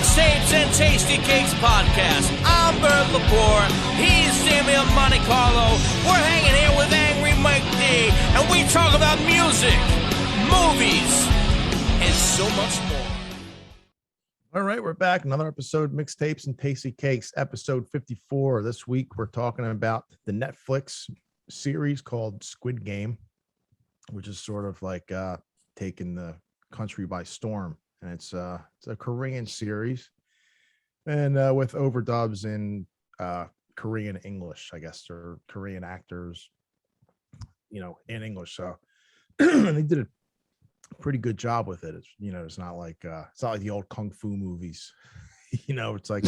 Mixtapes and Tasty Cakes podcast. I'm Bert Lepore. He's Samuel Monte Carlo. We're hanging here with Angry Mike D, and we talk about music, movies, and so much more. All right, we're back. Another episode, Mixtapes and Tasty Cakes, episode 54. This week, we're talking about the Netflix series called Squid Game, which is sort of like taking the country by storm. And it's a Korean series, and with overdubs in Korean English, I guess, or Korean actors, in English. So they did a pretty good job with it. It's, it's not like the old kung fu movies. It's like,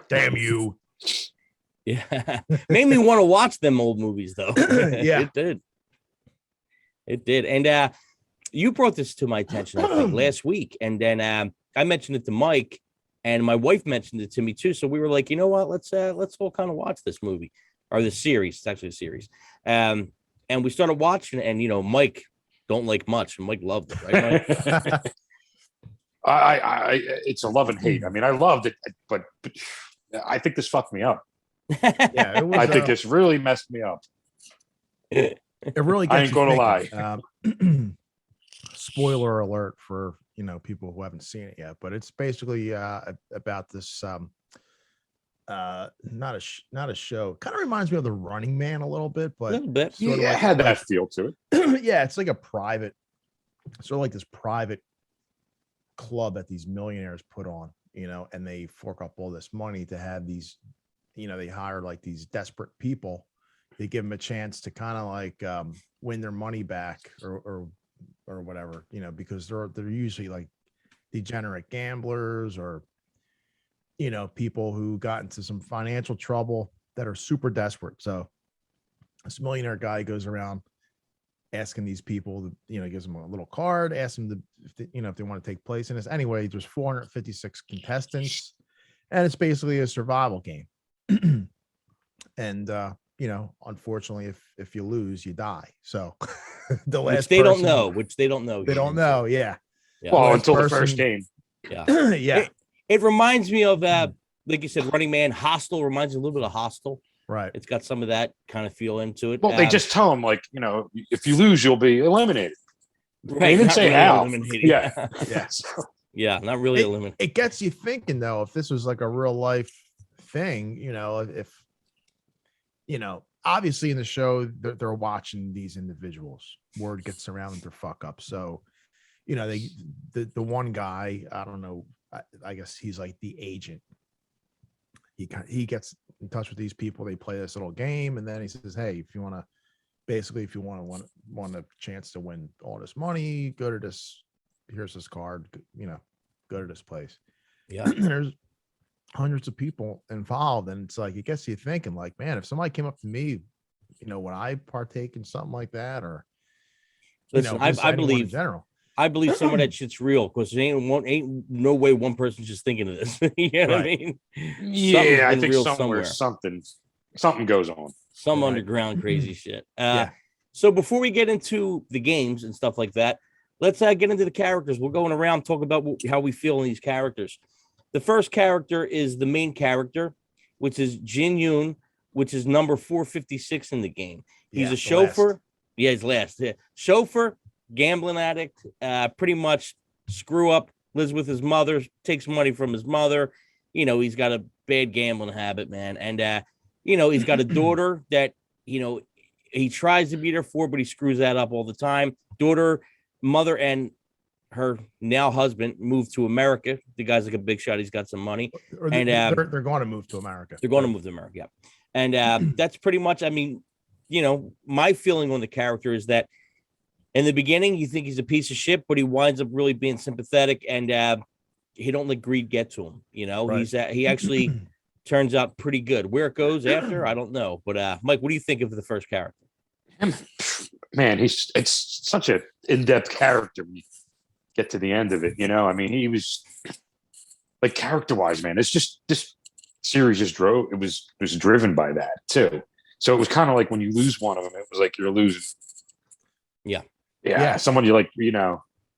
damn you. Yeah, made me want to watch them old movies though. Yeah, it did. And you brought this to my attention, I think, last week, and then I mentioned it to Mike, and my wife mentioned it to me too. So we were like, you know what? Let's all kind of watch this movie or this series. It's actually a series. And we started watching, and Mike don't like much, and Mike loved it, right, Mike? I it's a love and hate. I mean, I loved it, but I think this fucked me up. Yeah, it was, I think this really messed me up. It really gets I ain't gonna lie. Spoiler alert for people who haven't seen it yet, but it's basically about this not a show. Kind of reminds me of The Running Man a little bit, but A little bit. sort of Yeah, it had that feel to it. yeah, it's like a private, sort of like this private club that these millionaires put on, and they fork up all this money to have these, they hire like these desperate people. They give them a chance to kind of like win their money back or whatever, because they're usually like degenerate gamblers or people who got into some financial trouble that are super desperate. So this millionaire guy goes around asking these people, gives them a little card, asks them if they want to take place in this. Anyway, there's 456 contestants, and it's basically a survival game. And unfortunately, if you lose, you die. So the last which they don't know. They don't know. Yeah. Well, until the first game. Yeah. Yeah. It reminds me of like you said, Running Man. Hostel reminds me a little bit of Hostel. Right. It's got some of that kind of feel into it. Well, they just tell them, like, if you lose, you'll be eliminated. right, They didn't say really how. eliminated. Yeah. Yeah. Yeah, not really eliminated. It gets you thinking though, if this was like a real life thing, if obviously in the show they're watching these individuals. Word gets around that they're fuck up. So, the one guy, I don't know, I guess he's like the agent. He gets in touch with these people. They play this little game, and then he says, "Hey, if you want a chance to win all this money, go to this. Here's this card. Go to this place." Yeah, there's hundreds of people involved, and it's like it gets you thinking. Like, man, if somebody came up to me, would I partake in something like that? Or listen, I believe in general. I believe some of that shit's real because there ain't no way one person's just thinking of this. You know what I mean? Yeah, I think somewhere something goes on. Some underground crazy shit. Yeah. So before we get into the games and stuff like that, let's get into the characters. We're going around talking about how we feel in these characters. The first character is the main character, which is Jin-Yoon, which is number 456 in the game. He's a chauffeur. Last. Yeah, he's last. Yeah. Chauffeur, gambling addict, pretty much screw up, lives with his mother, takes money from his mother. He's got a bad gambling habit, man. And, he's got a daughter that, he tries to be there for, but he screws that up all the time. Daughter, mother, and her now husband moved to America. The guy's like a big shot. He's got some money. And they're going to move to America. They're going to move to America, yeah. And that's pretty much, I mean, my feeling on the character is that in the beginning, you think he's a piece of shit, but he winds up really being sympathetic, and he don't let greed get to him. Right. He actually turns out pretty good. Where it goes after, I don't know. But Mike, what do you think of the first character? Man, it's such an in-depth character when you get to the end of it. I mean, he was like character-wise, man. It's just this series just was driven by that too. So it was kind of like when you lose one of them, it was like you're losing. Yeah. Yeah. Someone you like,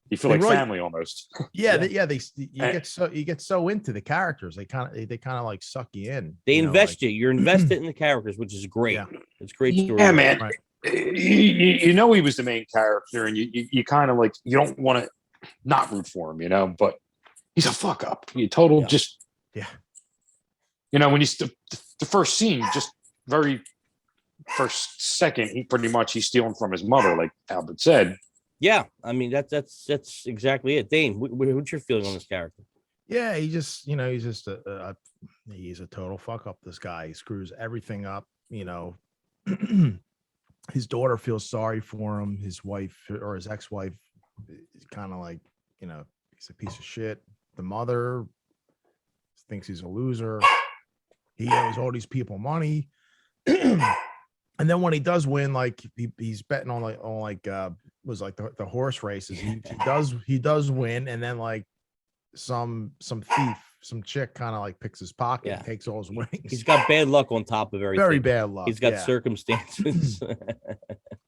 You feel They like really- family almost. Yeah, Yeah. you get so into the characters. They kind of like suck you in. They you know, invest like- you. You're invested in the characters, which is great. Yeah. It's great story. Yeah, man. Right. You know he was the main character, and you kind of like you don't want to not root for him, you know. But he's a fuck up. You total Yeah. just Yeah. You know when you the first scene, just very first second, he's stealing from his mother, like Albert said. Yeah, I mean that's exactly it. Dane, what's your feeling on this character? Yeah, he's just he's a total fuck up. This guy, he screws everything up. You know, his daughter feels sorry for him. His wife or his ex-wife is kind of like, you know, he's a piece of shit. The mother thinks he's a loser. He owes all these people money. And then when he does win, like he's betting on was like the horse races. He does win, and then like some thief, some chick kind of like picks his pocket and takes all his winnings. He's got bad luck on top of everything. Very bad luck. He's got yeah. circumstances.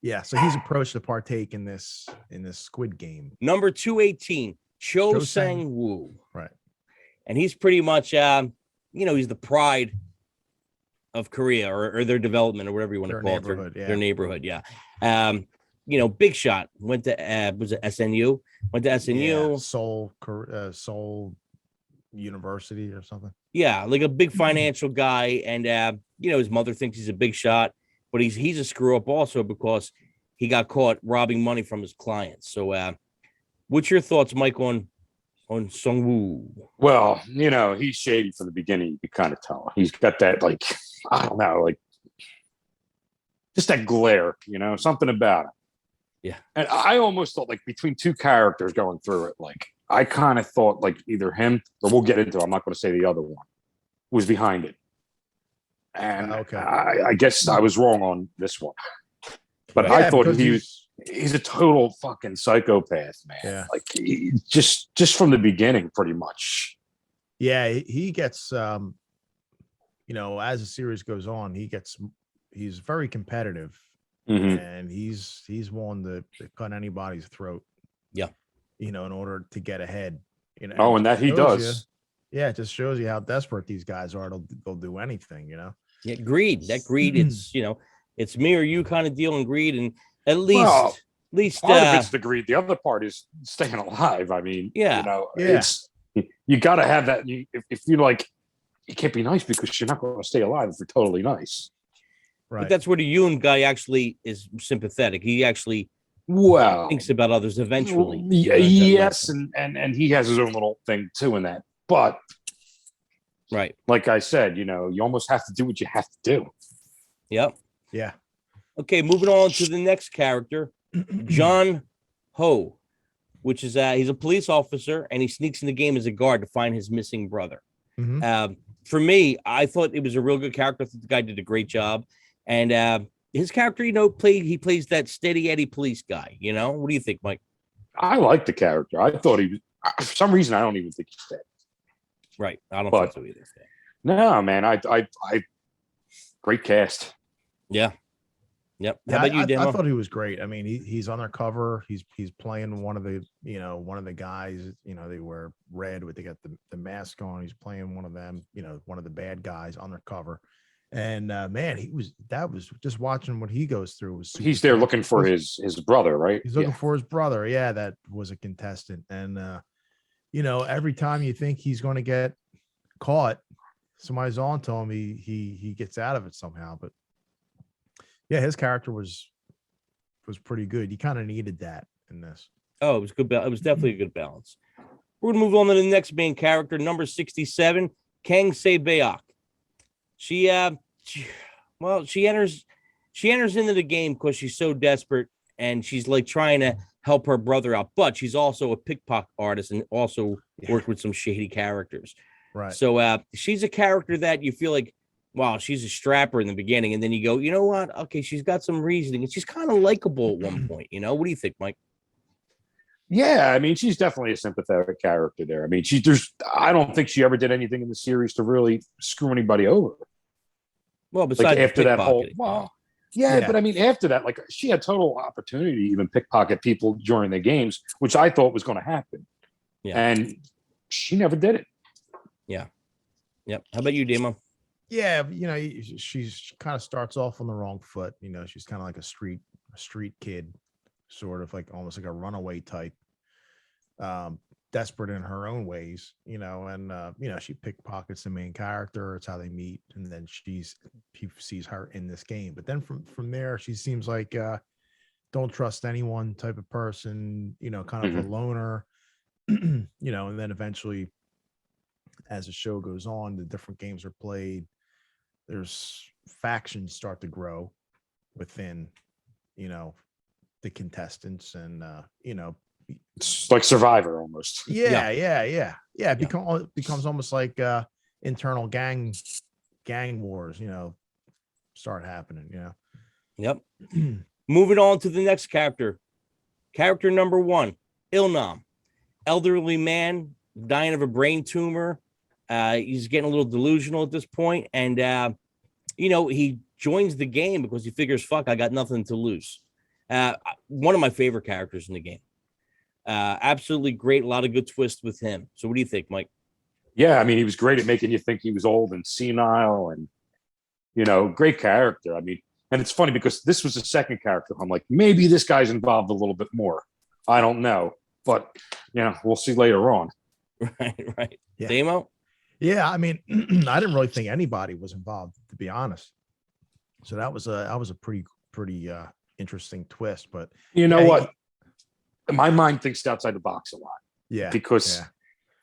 Yeah, so he's approached to partake in this Squid Game. Number 218, Cho Cho Sang-woo. Right. And he's pretty much he's the pride of Korea or their development or whatever you want to call it. Their neighborhood, yeah. Big shot. Went to was it SNU? Went to SNU. Yeah, Seoul University or something. Yeah, like a big financial guy, and his mother thinks he's a big shot, but he's a screw up also because he got caught robbing money from his clients. So, what's your thoughts, Mike, on Sung-woo? Well, he's shady from the beginning. You kind of tell. He's got that like I don't know, like just that glare. Something about him. Yeah. And I almost thought like between two characters going through it, like I kind of thought like either him or we'll get into it, I'm not going to say the other one was behind it. And okay. I guess I was wrong on this one. But yeah, I thought he's a total fucking psychopath, man. Yeah. Like just from the beginning, pretty much. Yeah, he gets as the series goes on, he's very competitive. Mm-hmm. And he's willing to cut anybody's throat. Yeah. In order to get ahead. And that he does. It just shows you how desperate these guys are. They'll do anything, Yeah, greed. That greed, it's me or you kind of deal in greed, and at least part of it's the greed. The other part is staying alive. I mean, it's you got to have that. If you like, you can't be nice because you're not going to stay alive if you're totally nice. Right. But that's where the Yoon guy actually is sympathetic. He actually thinks about others eventually. Yes, and he has his own little thing too in that. But right, like I said, you almost have to do what you have to do. Yep. Yeah. Okay, moving on to the next character, JUN-HO, which is he's a police officer and he sneaks in the game as a guard to find his missing brother. Mm-hmm. For me, I thought it was a real good character. I thought the guy did a great job. And his character, he plays that steady Eddie police guy. What do you think, Mike? I like the character. I thought he was, for some reason, I don't even think he's dead. Right. I don't think so either. No, man. I great cast. Yeah. Yep. How Yeah, about you, Demo? I thought he was great. I mean, he's undercover. He's playing one of the guys. They wear red with they got the mask on. He's playing one of them. One of the bad guys undercover. And man, that was just watching what he goes through was. He's there looking for his brother, right? He's looking for his brother. Yeah, that was a contestant. And every time you think he's going to get caught, somebody's on to him. He gets out of it somehow. But yeah, his character was pretty good. You kind of needed that in this. Oh, it was good. It was definitely a good balance. We're gonna move on to the next main character, number 67, KANG SAE-BYEOK. She enters into the game because she's so desperate and she's like trying to help her brother out, but she's also a pickpocket artist and also worked with some shady characters. Right. So she's a character that you feel like, wow, she's a strapper in the beginning, and then you go, you know what? Okay, she's got some reasoning, and she's kind of likable at one point. What do you think, Mike? Yeah, I mean, she's definitely a sympathetic character there. I mean, I don't think she ever did anything in the series to really screw anybody over. Well, besides like after that whole, Yeah, Yeah. but I mean, after that, like she had total opportunity to even pickpocket people during the games, which I thought was going to happen. Yeah. And she never did it. Yeah. Yep. How about you, Demo? Yeah, she's kind of starts off on the wrong foot. She's kind of like a street kid, sort of like almost like a runaway type, desperate in her own ways, and she pickpockets the main character. It's how they meet, and then he sees her in this game. But then from there, she seems like don't trust anyone type of person, kind of a loner, and then eventually, as the show goes on, the different games are played. There's factions start to grow within, the contestants, and It's like Survivor almost. yeah. It becomes almost like internal gang wars, start happening. Yep. Moving on to the next character. Character number 1, Ilnam, elderly man dying of a brain tumor. He's getting a little delusional at this point, and he joins the game because he figures, fuck, I got nothing to lose. One of my favorite characters in the game. Absolutely great. A lot of good twists with him. So what do you think, Mike? Yeah, I mean, he was great at making you think he was old and senile, and great character. I mean, and it's funny because this was the second character. I'm like, maybe this guy's involved a little bit more. I don't know, but we'll see later on. Right. Yeah. Damo? Yeah, I mean, I didn't really think anybody was involved, to be honest. So that was a pretty interesting twist. But you know what? My mind thinks outside the box a lot. Yeah, because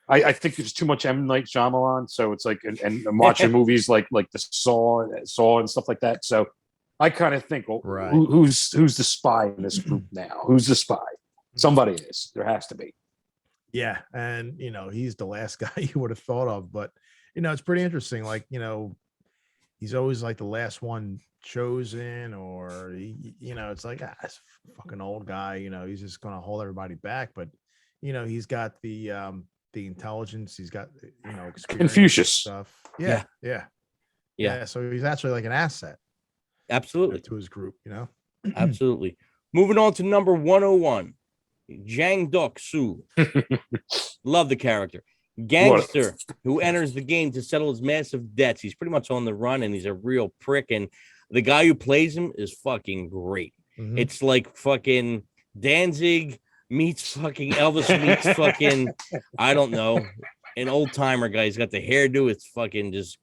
I think there's too much M. Night Shyamalan. So it's like, and I'm watching movies like the Saw and stuff like that. So I kind of think, well, right. who's the spy in this group now? Who's the spy? Somebody is. There has to be. Yeah, and he's the last guy you would have thought of, but it's pretty interesting. Like he's always like the last one chosen, or it's like this fucking old guy. He's just gonna hold everybody back, but he's got the intelligence. He's got experience, Confucius stuff. Yeah. So he's actually like an asset. Absolutely. To his group. Absolutely. Moving on to number 101. JUN-HO. Love the character. Gangster who enters the game to settle his massive debts. He's pretty much on the run, and he's a real prick. And the guy who plays him is fucking great. Mm-hmm. It's like fucking Danzig meets fucking Elvis meets fucking, I don't know, an old timer guy. He's got the hairdo. It's fucking just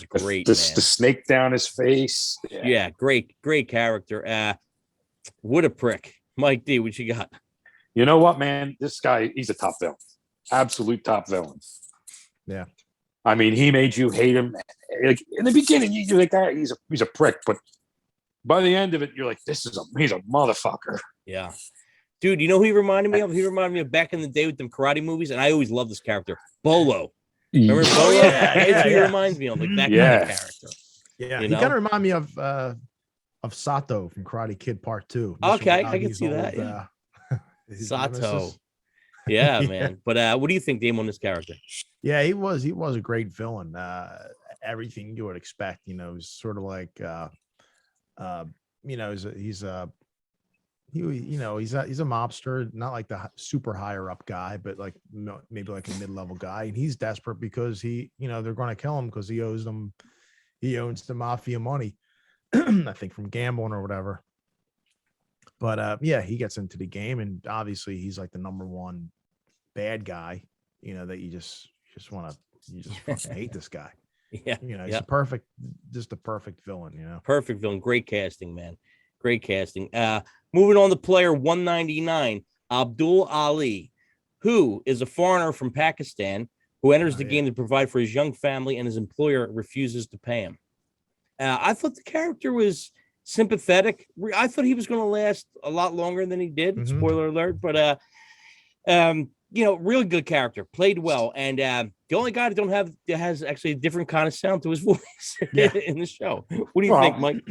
great. The snake down his face. Yeah, great character. What a prick. Mike D, what you got? You know what, man? This guy, he's a top villain. Absolute top villain. Yeah. I mean, he made you hate him. Like in the beginning, you're like, he's a prick, but by the end of it, you're like, he's a motherfucker. Yeah. Dude, you know who he reminded me of? He reminded me of back in the day with them karate movies, and I always loved this character. Bolo. Remember Bolo? That's who he reminds me of, like that kind of character. Yeah. He kind of remind me of Sato from Karate Kid Part 2. Okay, I can see that. Sato. Yeah, man. But what do you think, Dame, on this character? Yeah, he was a great villain. Everything you would expect, he's sort of like he's a mobster, not like the super higher up guy, but like maybe like a mid-level guy, and he's desperate because they're going to kill him because he owns the mafia money. I think from gambling or whatever. But he gets into the game, and obviously he's like the number one bad guy, that you just fucking hate this guy. Yeah. He's a perfect villain, Perfect villain. Great casting, man. Great casting. Moving on to player 199, Abdul Ali, who is a foreigner from Pakistan who enters the game to provide for his young family, and his employer refuses to pay him. I thought the character was sympathetic. I thought he was going to last a lot longer than he did. Mm-hmm. Spoiler alert. But, really good character. Played well. And the only guy that has actually a different kind of sound to his voice in the show. What do you think, Mike?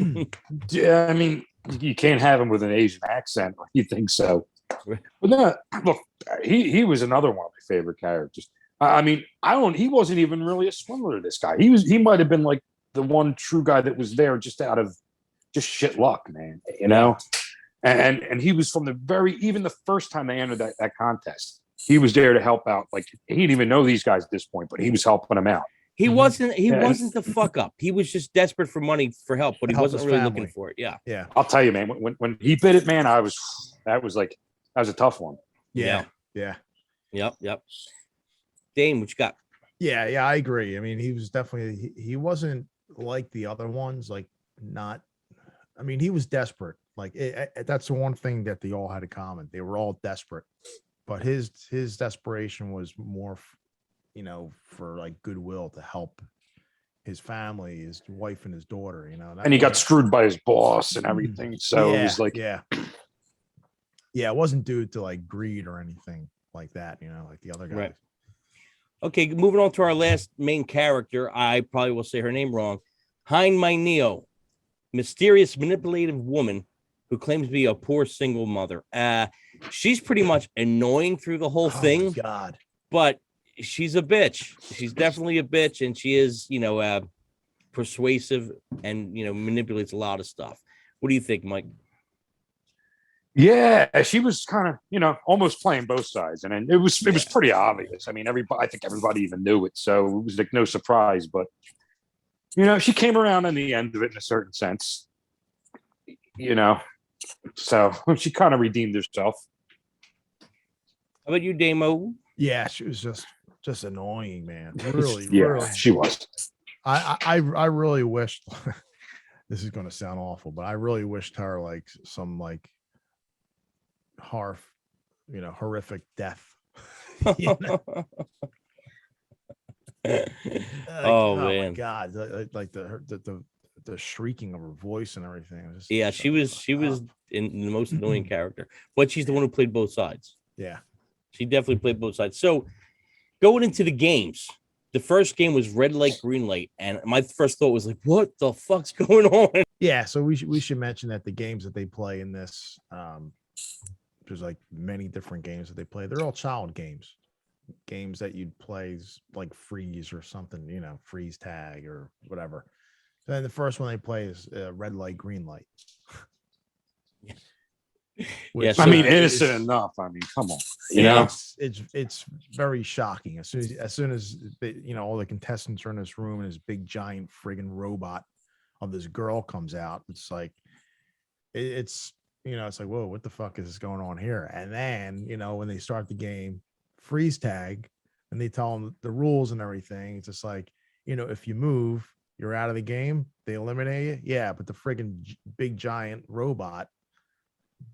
Yeah, I mean, you can't have him with an Asian accent. You think so? But no, look, he was another one of my favorite characters. I mean, he wasn't even really a swindler, this guy. He might have been like the one true guy that was there just out of just shit luck, man. You know, and he was from even the first time they entered that contest, he was there to help out. Like he didn't even know these guys at this point, but he was helping them out. He wasn't the fuck up. He was just desperate for money for help, but he wasn't really looking for it. Yeah. Yeah. I'll tell you, man, when he bid it, man, that was a tough one. Yeah. Yep. Dane, what you got? Yeah, I agree. I mean, he was definitely he wasn't like the other ones, like not. I mean, he was desperate. Like that's the one thing that they all had in common. They were all desperate, but his desperation was more, you know, for like goodwill to help his family, his wife and his daughter. You know, and he got screwed by his boss and everything. So it was like, yeah, it wasn't due to like greed or anything like that. You know, like the other guys. Right. Okay, moving on to our last main character. I probably will say her name wrong. Neo, mysterious, manipulative woman who claims to be a poor single mother. She's pretty much annoying through the whole thing. God, but she's a bitch. She's definitely a bitch, and she is, you know, persuasive and, you know, manipulates a lot of stuff. What do you think, Mike? Yeah, she was kind of, you know, almost playing both sides, and it was pretty obvious. I mean, I think everybody even knew it, so it was like no surprise. But you know, she came around in the end of it in a certain sense, you know. So she kind of redeemed herself. How about you, Damo? Yeah, she was just annoying, man. Really, yeah, really. she was. I really wished. This is going to sound awful, but I really wished her like some like horrific death. You know? Oh my man, God! Like the shrieking of her voice and everything. Yeah, she was in the most annoying character, but she's the one who played both sides. Yeah, she definitely played both sides. So going into the games, the first game was red light, green light, and my first thought was like, "What the fuck's going on?" Yeah, so we should mention that the games that they play in this, there's like many different games that they play. They're all child games that you'd play like freeze or something, you know, freeze tag or whatever. Then the first one they play is red light, green light. Which, I mean, innocent enough. I mean, come on, you know, it's very shocking. As soon as you know, all the contestants are in this room and this big giant friggin' robot of this girl comes out, it's like it's you know, it's like, whoa, what the fuck is going on here? And then, you know, when they start the game, freeze tag, and they tell them the rules and everything, it's just like, you know, if you move, you're out of the game. They eliminate you. Yeah, but the friggin' big giant robot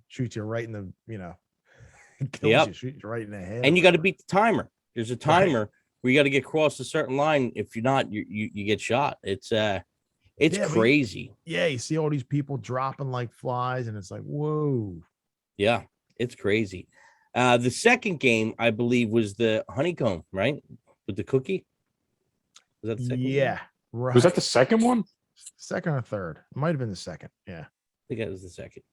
shoots you right in the, you know, kills you, shoots you right in the head. And you got to beat the timer. There's a timer where you got to get across a certain line. If you're not, you get shot. It's crazy. You see all these people dropping like flies, and it's like, whoa. Yeah, it's crazy. The second game, I believe, was the honeycomb, right? With the cookie. Was that the second game? Right. Was that the second one? Second or third? It might have been the second. Yeah. I think that was the second.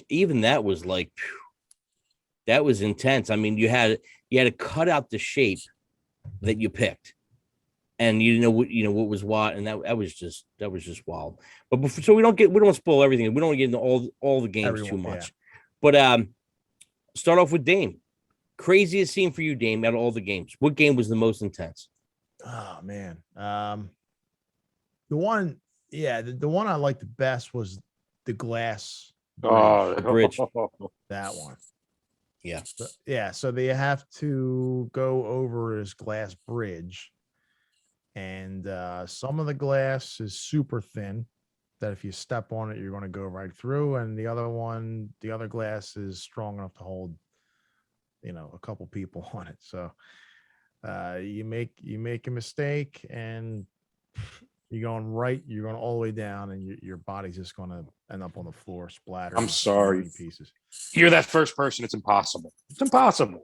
Even that was like, phew, that was intense. I mean, you had to cut out the shape that you picked, and you know what was what, and that was just wild. But before, so we don't spoil everything. We don't get into all the games too much. Yeah. But start off with Dame. Craziest scene for you, Dame, out of all the games. What game was the most intense? Oh man. The one I liked the best was the glass bridge. Oh, bridge. That one. Yeah. So they have to go over this glass bridge, and some of the glass is super thin that if you step on it, you're going to go right through, and the other glass is strong enough to hold, you know, a couple people on it. So you make a mistake and you're going all the way down, and your body's just going to end up on the floor splattered. I'm sorry. Pieces. You're that first person. It's impossible. It's impossible.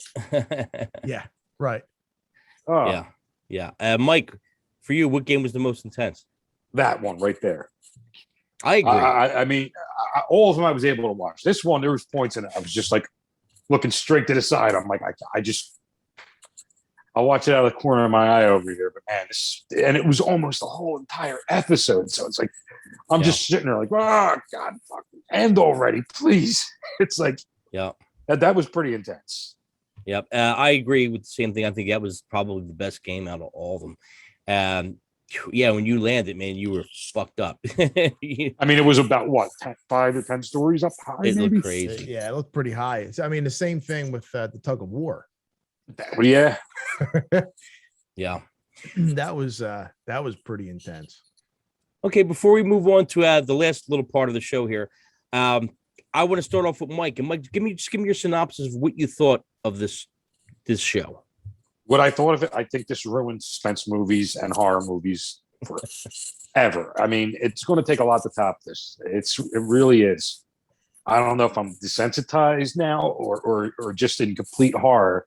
Yeah. Right. Oh. Yeah. Mike, for you, what game was the most intense? That one right there. I agree. I mean, all of them I was able to watch. This one, there was points in it I was just like looking straight to the side. I'm like, I'll watch it out of the corner of my eye over here. But man, and it was almost the whole entire episode. So it's like I'm just sitting there like, oh God, fucking end already, please. It's like, yeah, that was pretty intense. Yep. I agree with the same thing. I think that was probably the best game out of all of them. Yeah, when you landed, man, you were fucked up. I mean, it was about what, 5 or 10 stories up high? It maybe? looked crazy. Yeah, it looked pretty high. I mean, the same thing with the tug of war. Yeah. Yeah. That was pretty intense. Okay, before we move on to the last little part of the show here, I want to start off with Mike. And Mike, give me your synopsis of what you thought of this show. What I thought of it, I think this ruins suspense movies and horror movies forever. I mean, it's going to take a lot to top this. It really is. I don't know if I'm desensitized now or just in complete horror,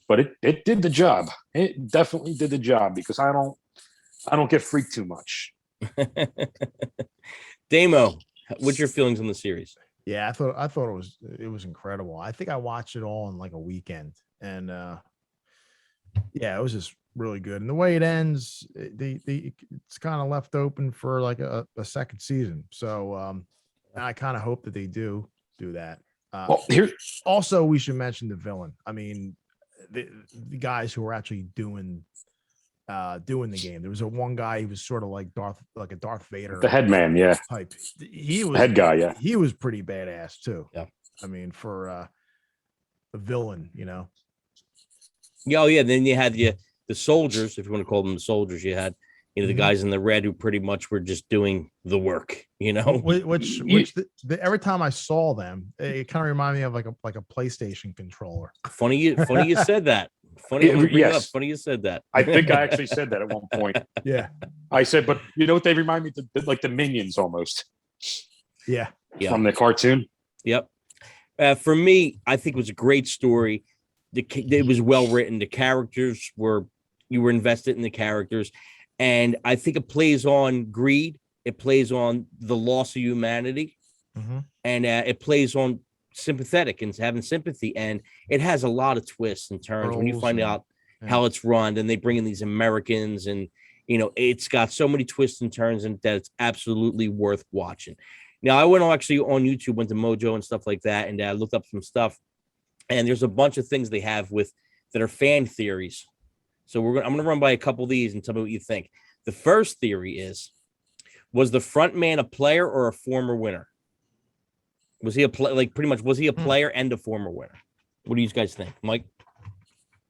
but it did the job. It definitely did the job because I don't get freaked too much. Damo, what's your feelings on the series? Yeah, I thought it was incredible. I think I watched it all in like a weekend, and yeah, it was just really good. And the way it ends, it's kind of left open for like a second season. So I kind of hope that they do that. Well, here also we should mention the villain. I mean, the guys who were actually doing the game. There was one guy, he was sort of like a Darth Vader, the head man, yeah, type. He was the head guy, yeah. He was pretty badass too. Yeah, I mean, for a villain, you know. Yeah, oh yeah. Then you had the soldiers, if you want to call them the soldiers. You had the guys in the red who pretty much were just doing the work. You know, which every time I saw them, it kind of reminded me of like a PlayStation controller. Funny you said that. Funny you said that. I think I actually said that at one point. Yeah, I said, but you know what they remind me of? Like the Minions almost. Yeah, from the cartoon. Yep. For me, I think it was a great story. It was well written. The characters you were invested in the characters, and I think it plays on greed. It plays on the loss of humanity, and it plays on sympathetic and having sympathy, and it has a lot of twists and turns when you find out how it's run, and they bring in these Americans, and it's got so many twists and turns, and that it's absolutely worth watching. Now, I went on YouTube, went to Mojo and stuff like that, and I looked up some stuff, and there's a bunch of things they have that are fan theories. So I'm going to run by a couple of these and tell me what you think. The first theory was the front man a player or a former winner? Was he was he a player and a former winner? What do you guys think, Mike?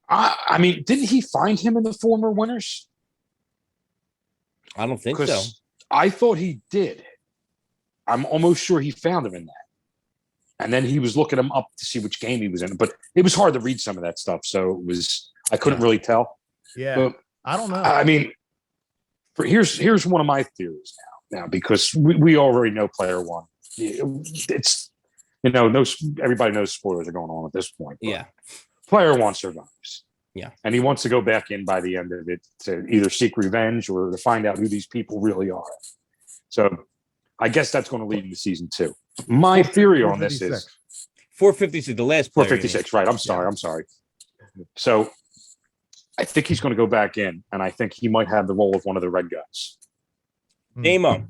I mean, didn't he find him in the former winners? I don't think so. I thought he did. I'm almost sure he found him in that. And then he was looking him up to see which game he was in. But it was hard to read some of that stuff. So I couldn't really tell. Yeah. But, I don't know. I mean, here's one of my theories now because we already know player one. It's, everybody knows spoilers are going on at this point. Yeah. Player one survives. Yeah. And he wants to go back in by the end of it to either seek revenge or to find out who these people really are. So I guess that's going to lead into season 2. My theory on this is 456, the last player. 456, right. I'm sorry. So I think he's going to go back in, and I think he might have the role of one of the red guys. Damo,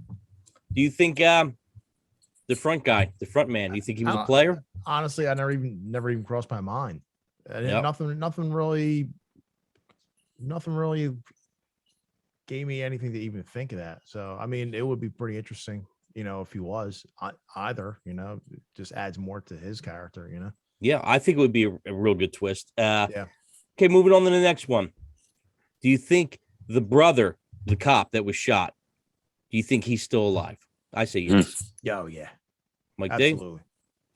do you think the front guy, the front man, do you think he was a player? Honestly, I never even crossed my mind. Nothing really gave me anything to even think of that. So, I mean, it would be pretty interesting, if he was either, it just adds more to his character, Yeah, I think it would be a real good twist. Yeah. Okay, moving on to the next one. Do you think the brother, the cop that was shot, do you think he's still alive? I say yes. Oh, yeah. Mike Absolutely.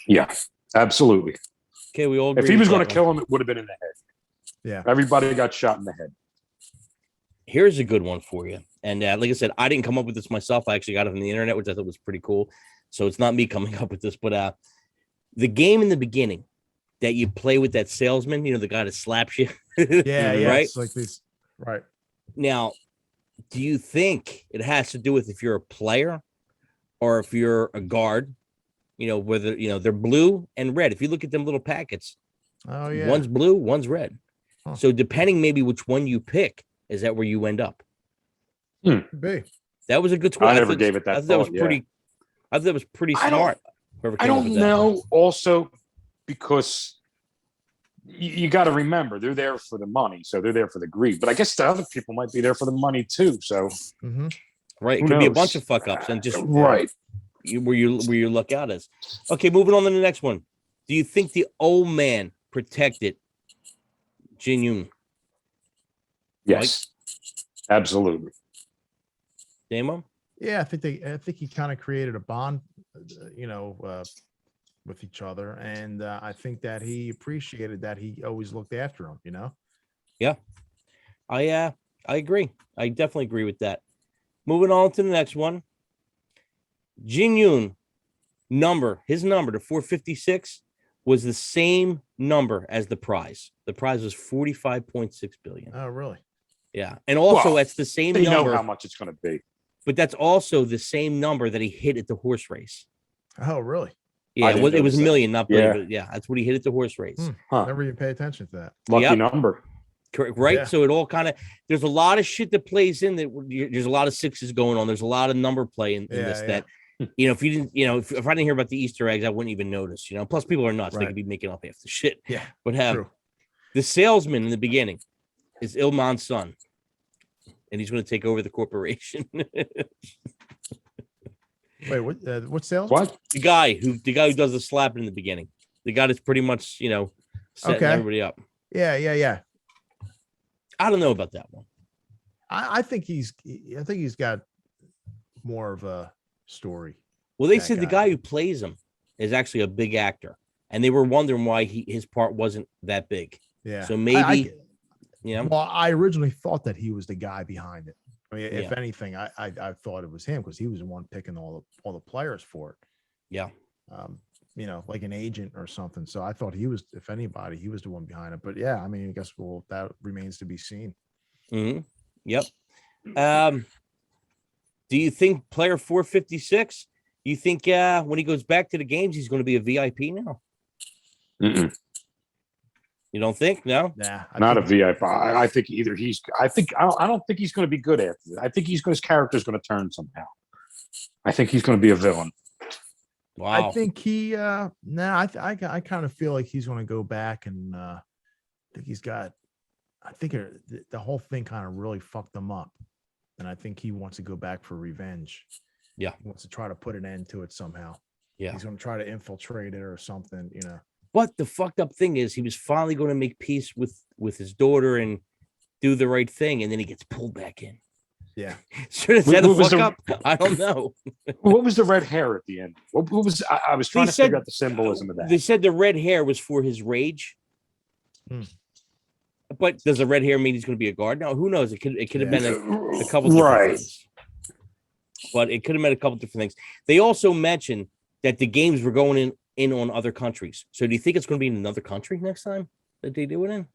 D? Yeah, absolutely. Okay, we all agree. If he was going to kill him, it would have been in the head. Yeah. Everybody got shot in the head. Here's a good one for you. And like I said, I didn't come up with this myself. I actually got it from the internet, which I thought was pretty cool. So it's not me coming up with this, but the game in the beginning that you play with that salesman, the guy that slaps you. Yeah. Right. It's like this. Right. Now, do you think it has to do with if you're a player or if you're a guard? Whether they're blue and red. If you look at them little packets, one's blue, one's red. Huh. So depending maybe which one you pick, is that where you end up? Could be. That was a good twist. I never gave it that I thought that was thought, pretty. I thought that was pretty I don't- smart. Whoever I came up don't with that. know. Also, because you got to remember they're there for the money, so they're there for the greed. But I guess the other people might be there for the money too. So Right, it who could be a knows? bunch of fuck ups and just right. where your look out is. Okay, moving on to the next one. Do you think the old man protected Jin-Yoon? Yes, absolutely. Damo? Yeah, I think he kind of created a bond, with each other, and I think that he appreciated that he always looked after him. Yeah, I agree. I definitely agree with that. Moving on to the next one. Jin-Yoon his number to 456 was the same number as the prize. The prize was 45.6 billion. Oh, really? Yeah, and also Well, that's the same They know number, how much it's going to be. but that's also the same number that he hit at the horse race. Oh, really? Yeah, didn't it was notice a that. million, not billion, Yeah. but yeah, that's what he hit at the horse race. Huh. Never even pay attention to that. Lucky Yep. number. Correct, right? Yeah. So it all kind of there's a lot of shit that plays in that. There's a lot of sixes going on. There's a lot of number play in this. That if you didn't, if I didn't hear about the Easter eggs, I wouldn't even notice. Plus people are nuts. They Right. could be making up half the shit. Yeah, But true. the salesman in the beginning is Ilman's son, and he's going to take over the corporation. Wait, what sales? What? the guy who does the slapping in the beginning, the guy that's pretty much setting Okay. everybody up. Yeah. I don't know about that one. I think he's got more of a story. Well, they That said the guy. guy who plays him is actually a big actor, and they were wondering why his part wasn't that big. Yeah. So maybe, Well, I originally thought that he was the guy behind it. I mean, if Yeah. anything, I thought it was him because he was the one picking all the players for it. Yeah. Like an agent or something. So I thought he was, if anybody, he was the one behind it. But yeah, I mean, I guess that remains to be seen. Mm-hmm. Yep. Do you think player 456? You think when he goes back to the games, he's going to be a VIP now? Mm-mm. You don't think? No. Nah, Not a VIP. I think either I don't think he's going to be good after this. I think his character's going to turn somehow. I think he's going to be a villain. Wow. I think he. I kind of feel like he's going to go back, and I think he's got. I think the whole thing kind of really fucked him up, and I think he wants to go back for revenge. Yeah. He wants to try to put an end to it somehow. Yeah. He's going to try to infiltrate it or something. But the fucked up thing is he was finally going to make peace with his daughter and do the right thing, and then he gets pulled back in. Yeah. So is that a What was fuck up? I don't know. What was the red hair at the end? What was I was trying to figure out the symbolism of that. They said the red hair was for his rage. But does the red hair mean he's going to be a guard? No, who knows? It could have been a couple different things. But it could have meant a couple different things. They also mentioned that the games were going in on other countries. So do you think it's going to be in another country next time that they do it in?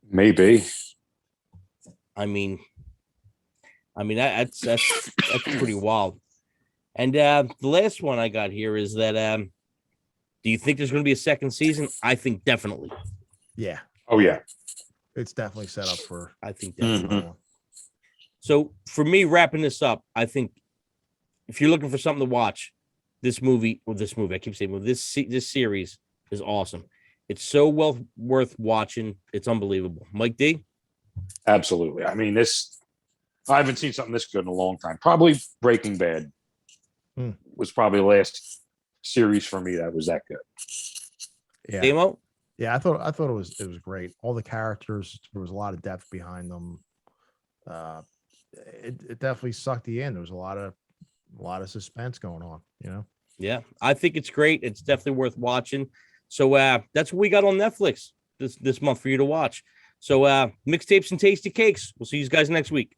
Maybe. I mean that's pretty wild. And the last one I got here is that do you think there's going to be a second season? I think definitely. Yeah. Oh yeah. It's definitely set up for. I think definitely. Mm-hmm. So for me, wrapping this up, I think if you're looking for something to watch, this movie, I keep saying, this series is awesome. It's so well worth watching. It's unbelievable. Mike D? Absolutely. I mean, I haven't seen something this good in a long time. Probably Breaking Bad was probably the last series for me that was that good. Yeah. Damo? Yeah, I thought it was great. All the characters, there was a lot of depth behind them. It definitely sucked you in. There was a lot of suspense going on, Yeah, I think it's great. It's definitely worth watching. So that's what we got on Netflix this month for you to watch. So mixtapes and tasty cakes. We'll see you guys next week.